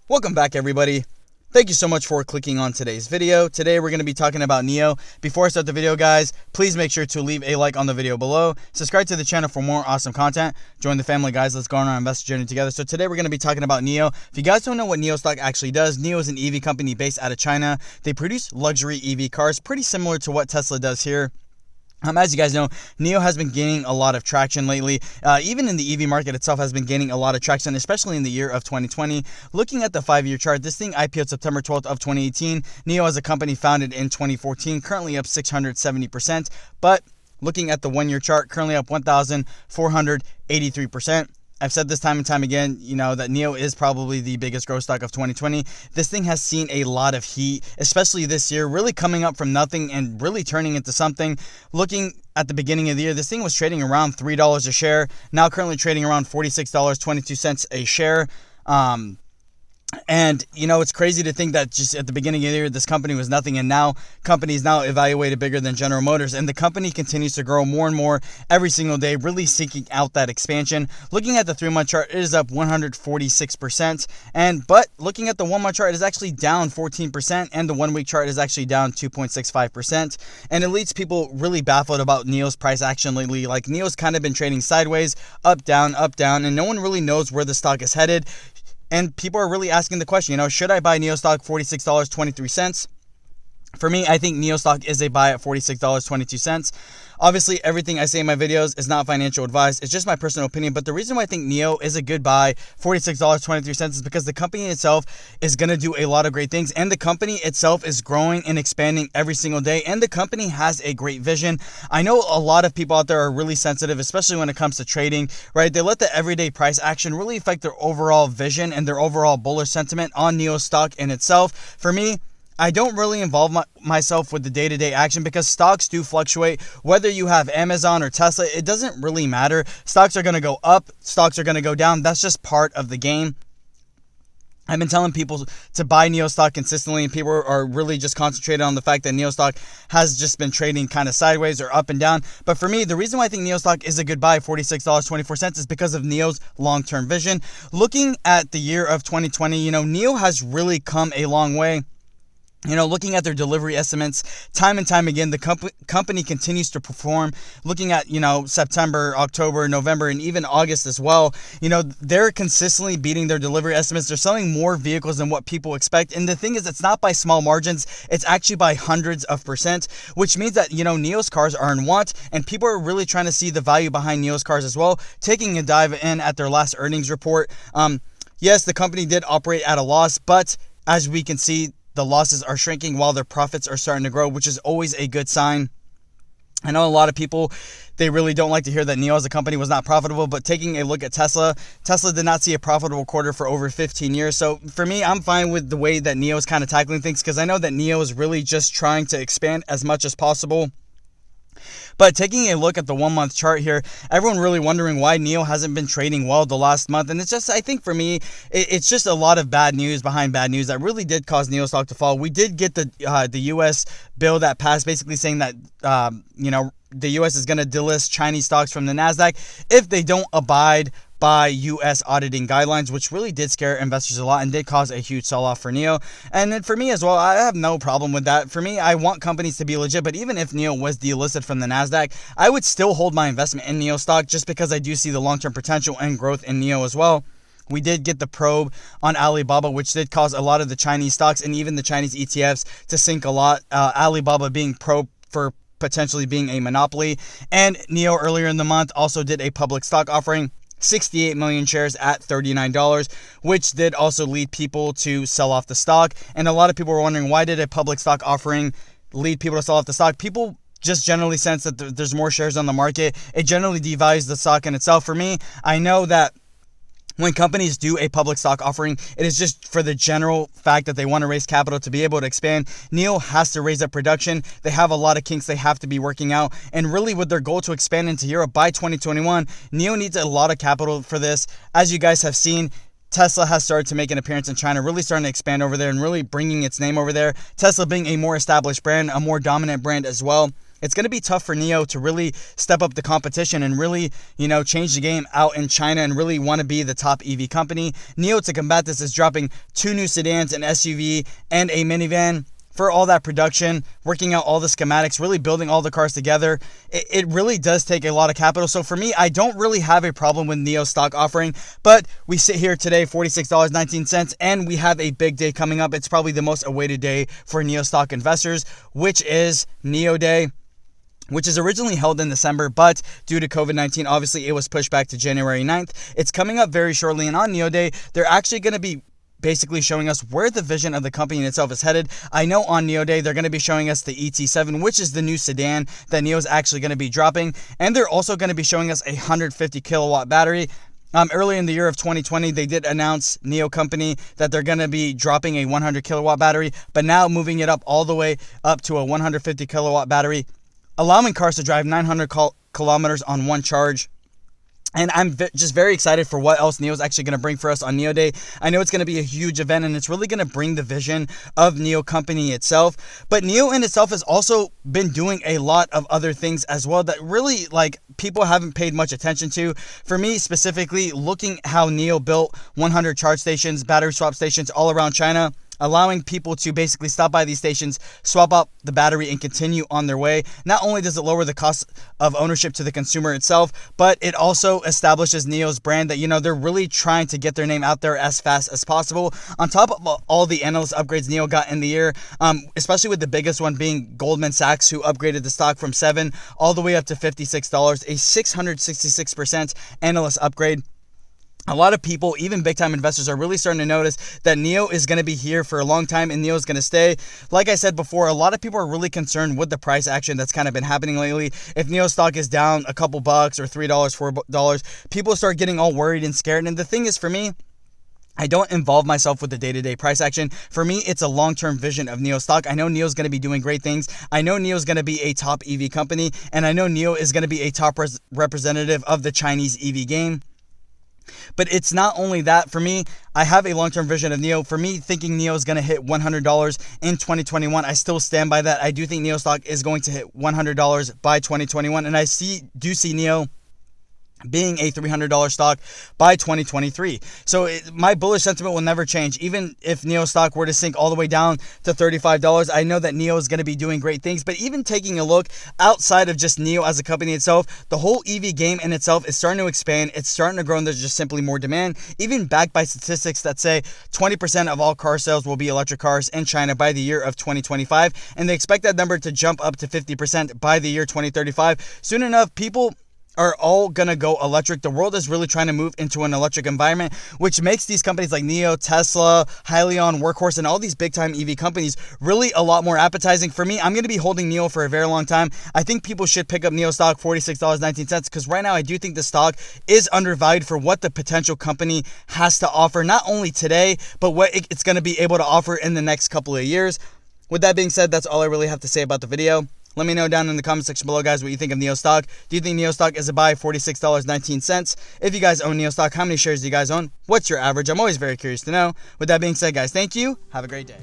Welcome back, everybody. Thank you so much for clicking on today's video. Today we're going to be talking about NIO. Before I start the video, guys, please make sure to leave a like on the video below. Subscribe to the channel for more awesome content. Join the family, guys. Let's go on our investor journey together. So today we're going to be talking about NIO. If you guys don't know what NIO Stock actually does, NIO is an EV company based out of China. They produce luxury EV cars, pretty similar to what Tesla does here. As you guys know, NIO has been gaining a lot of traction lately. Even in the EV market itself has been gaining a lot of traction, especially in the year of 2020. Looking at the 5-year chart, this thing IPO'd September 12th of 2018. NIO is a company founded in 2014, currently up 670%. But looking at the 1-year chart, currently up 1,483%. I've said this time and time again, that NIO is probably the biggest growth stock of 2020. This thing has seen a lot of heat, especially this year, really coming up from nothing and really turning into something. Looking at the beginning of the year, this thing was trading around $3 a share, now currently trading around $46.22 a share. And it's crazy to think that just at the beginning of the year, this company was nothing, and now companies now evaluated bigger than General Motors, and the company continues to grow more and more every single day, really seeking out that expansion. Looking at the 3-month chart, it is up 146%, but looking at the 1-month chart, it is actually down 14%, and the 1-week chart is actually down 2.65%, and it leaves people really baffled about NIO's price action lately. Like, NIO's kind of been trading sideways, up, down, and no one really knows where the stock is headed. And people are really asking the question, should I buy NIO stock $46.23? For me, I think NIO stock is a buy at $46.22. Obviously, everything I say in my videos is not financial advice. It's just my personal opinion. But the reason why I think NIO is a good buy, $46.23, is because the company itself is going to do a lot of great things. And the company itself is growing and expanding every single day. And the company has a great vision. I know a lot of people out there are really sensitive, especially when it comes to trading, right? They let the everyday price action really affect their overall vision and their overall bullish sentiment on NIO stock in itself. For me, I don't really involve myself with the day-to-day action because stocks do fluctuate. Whether you have Amazon or Tesla, it doesn't really matter. Stocks are going to go up. Stocks are going to go down. That's just part of the game. I've been telling people to buy NIO stock consistently, and people are really just concentrated on the fact that NIO stock has just been trading kind of sideways or up and down. But for me, the reason why I think NIO stock is a good buy, $46.24, is because of NIO's long-term vision. Looking at the year of 2020, NIO has really come a long way. Looking at their delivery estimates time and time again, the company continues to perform. Looking at, September, October, November, and even August as well, they're consistently beating their delivery estimates. They're selling more vehicles than what people expect. And the thing is, it's not by small margins. It's actually by hundreds of percent, which means that, NIO's cars are in want, and people are really trying to see the value behind NIO's cars as well. Taking a dive in at their last earnings report, yes, the company did operate at a loss, but as we can see, the losses are shrinking while their profits are starting to grow, which is always a good sign. I know a lot of people, they really don't like to hear that NIO as a company was not profitable, but taking a look at Tesla did not see a profitable quarter for over 15 years. So for me, I'm fine with the way that NIO is kind of tackling things, because I know that NIO is really just trying to expand as much as possible. But taking a look at the 1-month chart here, everyone really wondering why NIO hasn't been trading well the last month. And it's just, I think for me, it's just a lot of bad news behind bad news that really did cause NIO stock to fall. We did get the U.S. bill that passed, basically saying that, the U.S. is going to delist Chinese stocks from the NASDAQ if they don't abide by U.S. auditing guidelines, which really did scare investors a lot and did cause a huge sell-off for NIO. And then for me as well, I have no problem with that. For me, I want companies to be legit, but even if NIO was delisted from the NASDAQ, I would still hold my investment in NIO stock just because I do see the long-term potential and growth in NIO as well. We did get the probe on Alibaba, which did cause a lot of the Chinese stocks and even the Chinese ETFs to sink a lot. Alibaba being probed for potentially being a monopoly. And NIO earlier in the month also did a public stock offering, 68 million shares at $39, which did also lead people to sell off the stock. And a lot of people were wondering, why did a public stock offering lead people to sell off the stock? People just generally sense that there's more shares on the market. It generally devalues the stock in itself. For me, I know that when companies do a public stock offering, it is just for the general fact that they want to raise capital to be able to expand. NIO has to raise up production. They have a lot of kinks they have to be working out. And really, with their goal to expand into Europe by 2021, NIO needs a lot of capital for this. As you guys have seen, Tesla has started to make an appearance in China, really starting to expand over there and really bringing its name over there. Tesla being a more established brand, a more dominant brand as well. it's going to be tough for NIO to really step up the competition and really, change the game out in China and really want to be the top EV company. NIO, to combat this, is dropping 2 new sedans, an SUV, and a minivan. For all that production, working out all the schematics, really building all the cars together, it really does take a lot of capital. So for me, I don't really have a problem with NIO stock offering, but we sit here today, $46.19, and we have a big day coming up. It's probably the most awaited day for NIO stock investors, which is NIO Day, which is originally held in December, but due to COVID-19, obviously it was pushed back to January 9th. It's coming up very shortly, and on NIO Day, they're actually going to be basically showing us where the vision of the company itself is headed. I know on NIO Day, they're going to be showing us the ET7, which is the new sedan that NIO is actually going to be dropping. And they're also going to be showing us a 150 kilowatt battery. Earlier in the year of 2020, they did announce, NIO company, that they're going to be dropping a 100 kilowatt battery, but now moving it up all the way up to a 150 kilowatt battery, allowing cars to drive 900 kilometers on one charge. And I'm just very excited for what else NIO is actually going to bring for us on NIO Day. I know it's going to be a huge event, and it's really going to bring the vision of NIO company itself. But NIO in itself has also been doing a lot of other things as well that really, people haven't paid much attention to. For me specifically, looking how NIO built 100 charge stations, battery swap stations all around China, allowing people to basically stop by these stations, swap out the battery, and continue on their way. Not only does it lower the cost of ownership to the consumer itself, but it also establishes NIO's brand that, they're really trying to get their name out there as fast as possible. On top of all the analyst upgrades NIO got in the year, especially with the biggest one being Goldman Sachs, who upgraded the stock from $7 all the way up to $56, a 666% analyst upgrade. A lot of people, even big-time investors, are really starting to notice that NIO is going to be here for a long time and NIO is going to stay. Like I said before, a lot of people are really concerned with the price action that's kind of been happening lately. If NIO stock is down a couple bucks or $3, $4, people start getting all worried and scared. And the thing is, for me, I don't involve myself with the day-to-day price action. For me, it's a long-term vision of NIO stock. I know NIO is going to be doing great things. I know NIO is going to be a top EV company, and I know NIO is going to be a top representative of the Chinese EV game. But it's not only that. For me, I have a long-term vision of NIO. For me, thinking NIO is going to hit $100 in 2021, I still stand by that. I do think NIO stock is going to hit $100 by 2021, and I do see NIO being a $300 stock by 2023. So my bullish sentiment will never change. Even if NIO stock were to sink all the way down to $35, I know that NIO is going to be doing great things. But even taking a look outside of just NIO as a company itself, the whole EV game in itself is starting to expand. It's starting to grow, and there's just simply more demand, even backed by statistics that say 20% of all car sales will be electric cars in China by the year of 2025. And they expect that number to jump up to 50% by the year 2035. Soon enough, people are all going to go electric. The world is really trying to move into an electric environment, which makes these companies like NIO, Tesla, Hyliion, Workhorse, and all these big-time EV companies really a lot more appetizing. For me, I'm going to be holding NIO for a very long time. I think people should pick up NIO stock, $46.19, because right now I do think the stock is undervalued for what the potential company has to offer, not only today, but what it's going to be able to offer in the next couple of years. With that being said, that's all I really have to say about the video. Let me know down in the comment section below, guys, what you think of NIO stock. Do you think NIO stock is a buy? $46.19. If you guys own NIO stock, how many shares do you guys own? What's your average? I'm always very curious to know. With that being said, guys, thank you. Have a great day.